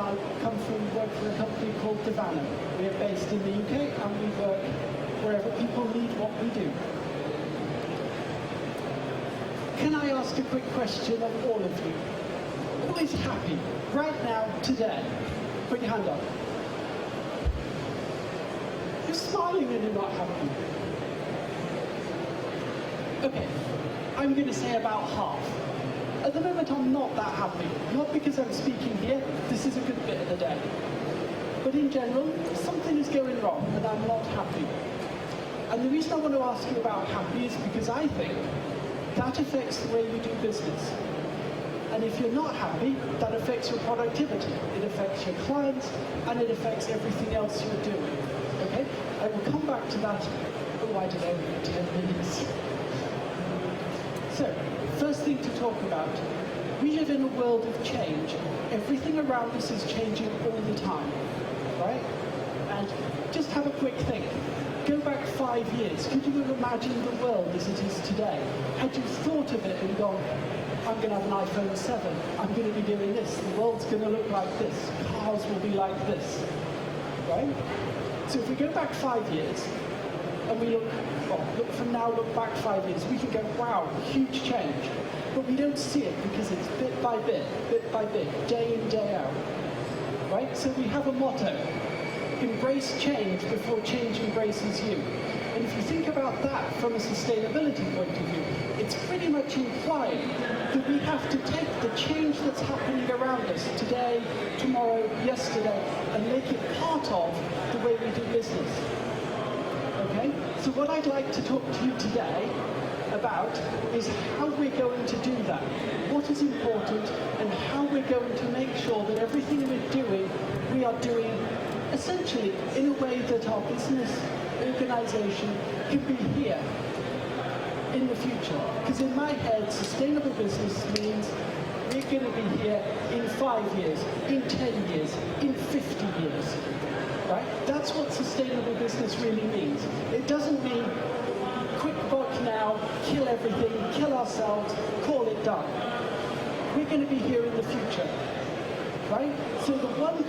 I come from work for a company called Devano. We are based in the UK and we work wherever people need what we do. Can I ask a quick question of all of you? Who is happy right now, today? Put your hand up. You're smiling and you're not happy. Okay, I'm going to say about half. At the moment, I'm not that happy. Not because I'm speaking here, this is a good bit of the day. But in general, something is going wrong and I'm not happy. And the reason I want to ask you about happy is because I think that affects the way you do business. And if you're not happy, that affects your productivity. It affects your clients and it affects everything else you're doing. Okay? I will come back to that, I don't know, 10 minutes. So, first thing to talk about, we live in a world of change. Everything around us is changing all the time, right? And just have a quick think. Go back 5 years. Could you have imagined the world as it is today? Had you thought of it and gone, I'm going to have an iPhone 7, I'm going to be doing this, the world's going to look like this, cars will be like this, right? So if we go back 5 years, and we look from now, look back 5 years, we can go, wow, huge change. But we don't see it because it's bit by bit, day in, day out, right? So we have a motto, embrace change before change embraces you. And if you think about that from a sustainability point of view, it's pretty much implying that we have to take the change that's happening around us today, tomorrow, yesterday, and make it part of the way we do business. Okay? So what I'd like to talk to you today about is how we're going to do that, what is important, and how we're going to make sure that everything we're doing, we are doing essentially in a way that our business organization can be here in the future. Because in my head, sustainable business means we're going to be here in 5 years, in 10 years, in 50 years. Right? That's what sustainable business really means. It doesn't mean quick buck now, kill everything, kill ourselves, call it done. We're going to be here in the future. Right? So the one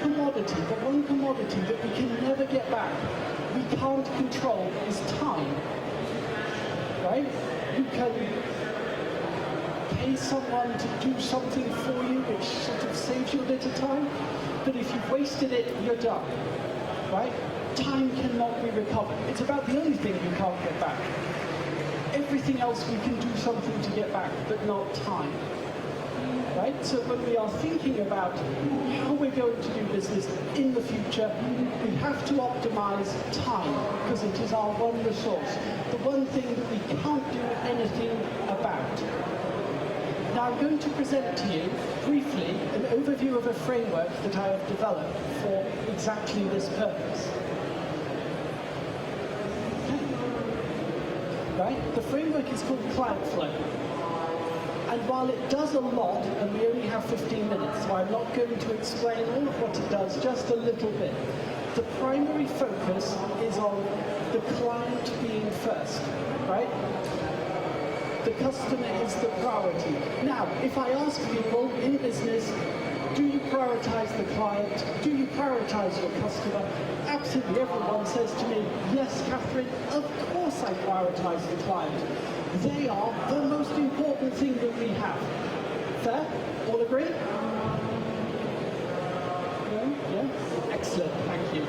commodity that we can never get back, we can't control, is time. Right? You can pay someone to do something for you, which sort of saves you a bit of time, but if you've wasted it, you're done. Right? Time cannot be recovered. It's about the only thing you can't get back. Everything else we can do something to get back, but not time. Right? So when we are thinking about how we're going to do business in the future, we have to optimize time, because it is our one resource, the one thing that we can't do anything about. Now I'm going to present to you, briefly, an overview of a framework that I have developed for exactly this purpose. Okay. Right? The framework is called Client Flow. And while it does a lot, and we only have 15 minutes, so I'm not going to explain all of what it does, just a little bit. The primary focus is on the client being first, right? The customer is the priority. Now, if I ask people in business, do you prioritize the client? Do you prioritize your customer? Absolutely everyone says to me, yes, Catherine, of course I prioritize the client. They are the most important thing that we have. Fair? All agree? Yeah? Excellent, thank you.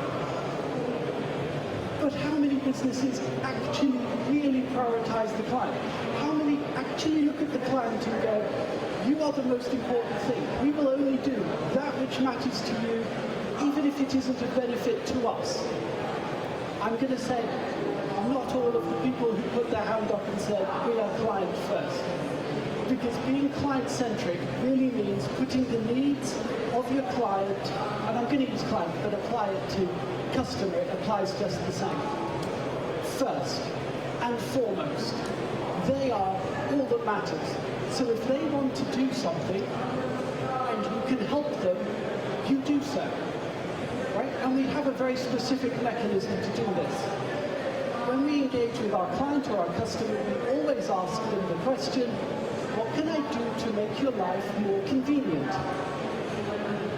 But how many businesses actually really prioritize the client? How many actually look at the client and go, you are the most important thing. We will only do that which matters to you, even if it isn't of benefit to us. I'm going to say, not all of the people who put their hand up and said, we are client first. Because being client-centric really means putting the needs of your client, and I'm going to use client, but apply it to customer, it applies just the same. First and foremost, they are all that matters. So if they want to do something, and you can help them, you do so. Right? And we have a very specific mechanism to do this. When we engage with our client or our customer, we always ask them the question, what can I do to make your life more convenient?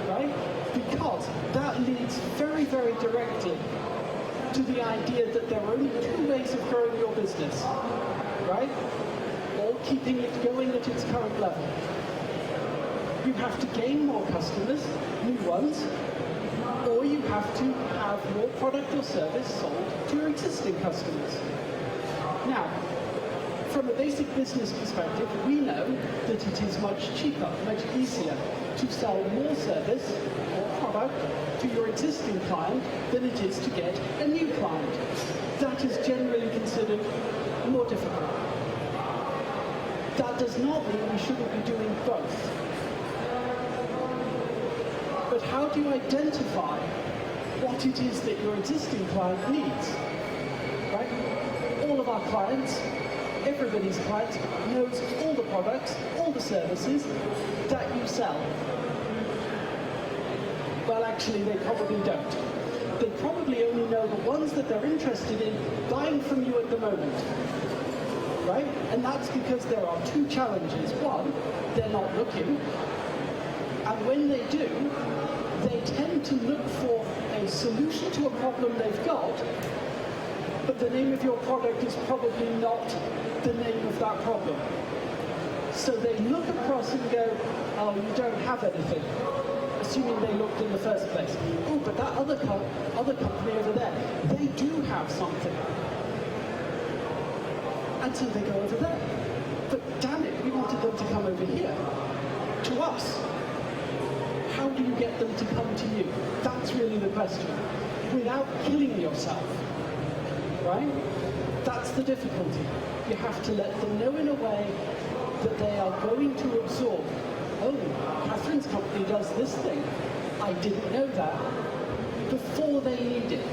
Right? because that leads very, very directly to the idea that there are only two ways of growing your business, right? Or keeping it going at its current level. You have to gain more customers, new ones, or you have to have more product or service sold to your existing customers. Now, from a basic business perspective, we know that it is much cheaper, much easier to sell more service or product to your existing client than it is to get a new client. That is generally considered more difficult. That does not mean we shouldn't be doing both. But how do you identify what it is that your existing client needs? Right? All of our clients, everybody's clients, knows all the products, all the services that you sell. Well, actually, they probably don't. They probably only know the ones that they're interested in buying from you at the moment. Right? And that's because there are two challenges. One, they're not looking. And when they do, they tend to look for a solution to a problem they've got, but the name of your product is probably not the name of that problem. So they look across and go, oh, you don't have anything, assuming they looked in the first place. Oh, but that other company over there, they do have something. And so they go over there. But damn it, we wanted them to come over here, to us. How do you get them to come to you? That's really the question. Without killing yourself, right? That's the difficulty. You have to let them know in a way that they are going to absorb. Oh, Catherine's company does this thing. I didn't know that. Before they need it.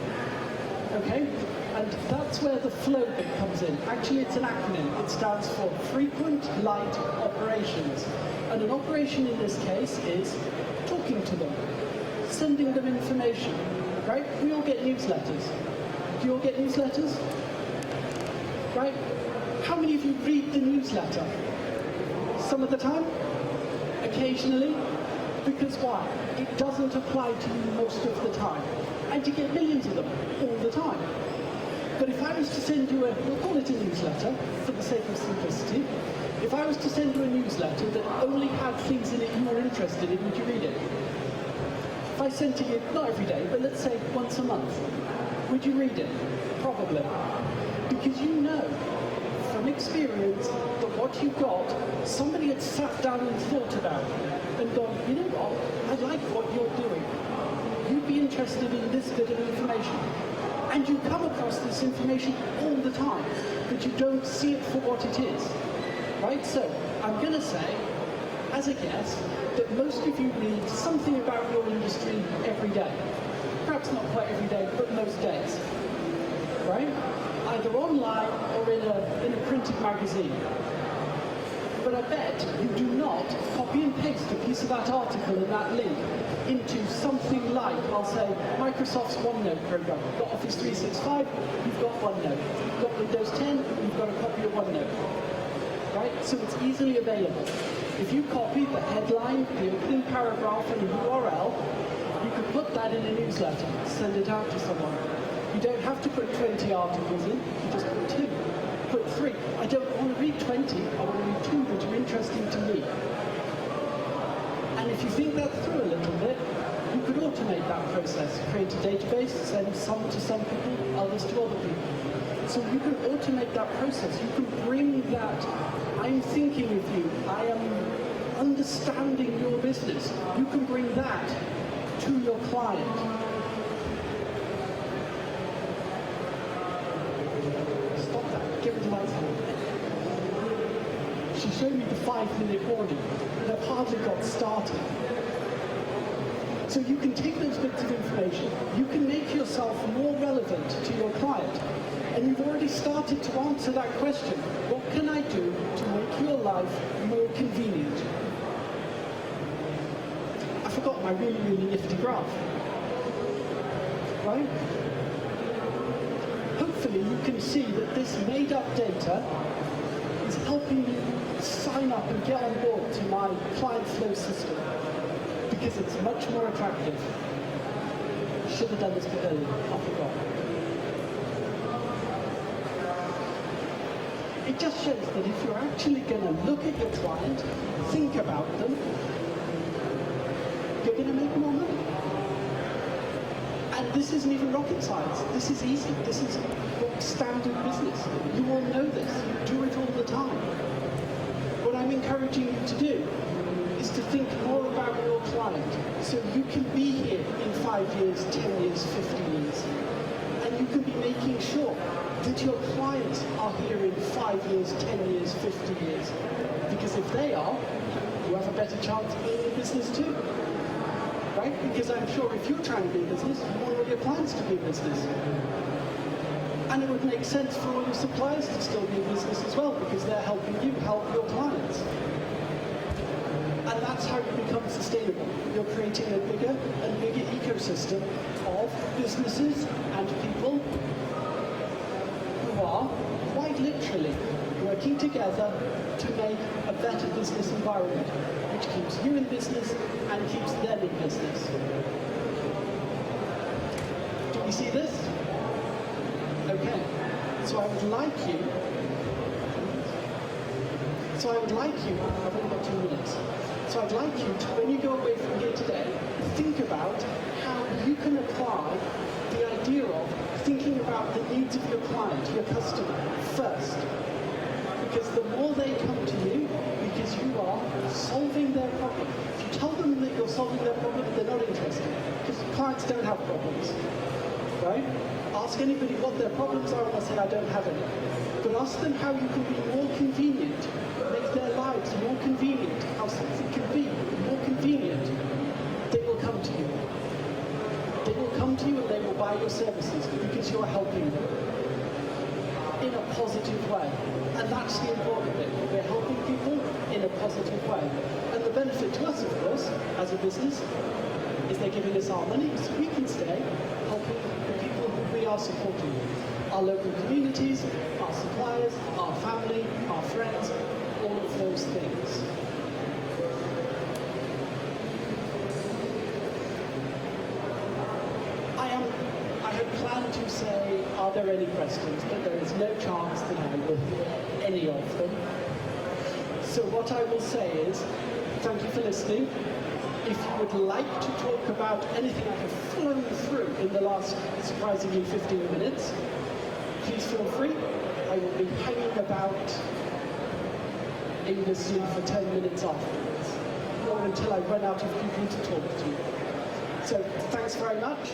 Okay? And that's where the flow bit comes in. Actually, it's an acronym. It stands for Frequent Light Operations. And an operation in this case is talking to them, sending them information, right? We all get newsletters. Do you all get newsletters? Right? How many of you read the newsletter? Some of the time? Occasionally? Because why? It doesn't apply to you most of the time. And you get millions of them all the time. But if I was to send you we'll call it a newsletter, for the sake of simplicity. If I was to send you a newsletter that only had things in it you were interested in, would you read it? If I sent to you, not every day, but let's say once a month, would you read it? Probably. Because you know from experience that what you got, somebody had sat down and thought about and gone, you know what, I like what you're doing. You'd be interested in this bit of information. And you come across this information all the time, but you don't see it for what it is. Right? So, I'm going to say, as a guess, that most of you read something about your industry every day. Perhaps not quite every day, but most days. Right? Either online or in a printed magazine. But I bet you do not copy and paste a piece of that article and that link into something like, I'll say, Microsoft's OneNote program. You've got Office 365, you've got OneNote. You've got Windows 10, you've got a copy of OneNote. Right? So it's easily available. If you copy the headline, the opening paragraph, and a URL, you can put that in a newsletter, send it out to someone. You don't have to put 20 articles in, you just put 2. Put 3. I don't want to read 20, I want to read 2 that are interesting to me. And if you think that through a little bit, you could automate that process. Create a database, send some to some people, others to other people. So you can automate that process. You can bring that, I'm thinking of you, I am understanding your business. You can bring that to your client. Stop that, get rid of lights on. She showed me the 5-minute warning, and I've hardly got started. So you can take those bits of information, you can make yourself more relevant to your client, and you've already started to answer that question. What can I do to make your life more convenient? I forgot my really, really nifty graph. Right? Hopefully you can see that this made-up data is helping you sign up and get on board to my client flow system. because it's much more attractive. Should have done this bit earlier, I forgot. It just shows that if you're actually going to look at your client, think about them, you're going to make more money. And this isn't even rocket science. This is easy. This is standard business. You all know this. You do it all the time. What I'm encouraging you to do is to think more about your client so you can be here in 5 years, 10 years, 15 years. And you can be making sure that your clients are here in 5 years, 10 years, 50 years. Because if they are, you have a better chance of being in business too. Right? Because I'm sure if you're trying to be in business, you want all your clients to be in business. And it would make sense for all your suppliers to still be in business as well, because they're helping you help your clients. And that's how you become sustainable. You're creating a bigger and bigger ecosystem of businesses and people who are, quite literally, working together to make a better business environment, which keeps you in business and keeps them in business. Do we see this? Okay. So I would like you, I've only got 2 minutes. So I'd like you to, when you go away from here today, think about how you can apply the idea of thinking about the needs of your client, your customer, first. Because the more they come to you, because you are solving their problem. If you tell them that you're solving their problem, they're not interested. Because clients don't have problems, right? Ask anybody what their problems are and they'll say, I don't have any. But ask them how you can be more convenient, make their lives more convenient, how something can be more convenient. They will come to you. They will come to you and they will buy your services because you're helping them in a positive way. And that's the important bit. We're helping people in a positive way. And the benefit to us, of course, as a business, is they're giving us our money so we can stay helping the people who we are supporting. Our local communities, our suppliers, our family, our friends, all of those things. I had planned to say, are there any questions? But there is no chance that I will hear any of them. So what I will say is, thank you for listening. If you would like to talk about anything I have flown through in the last, surprisingly, 15 minutes, please feel free. I will be hanging about aimlessly for 10 minutes afterwards, or until I run out of people to talk to. So thanks very much.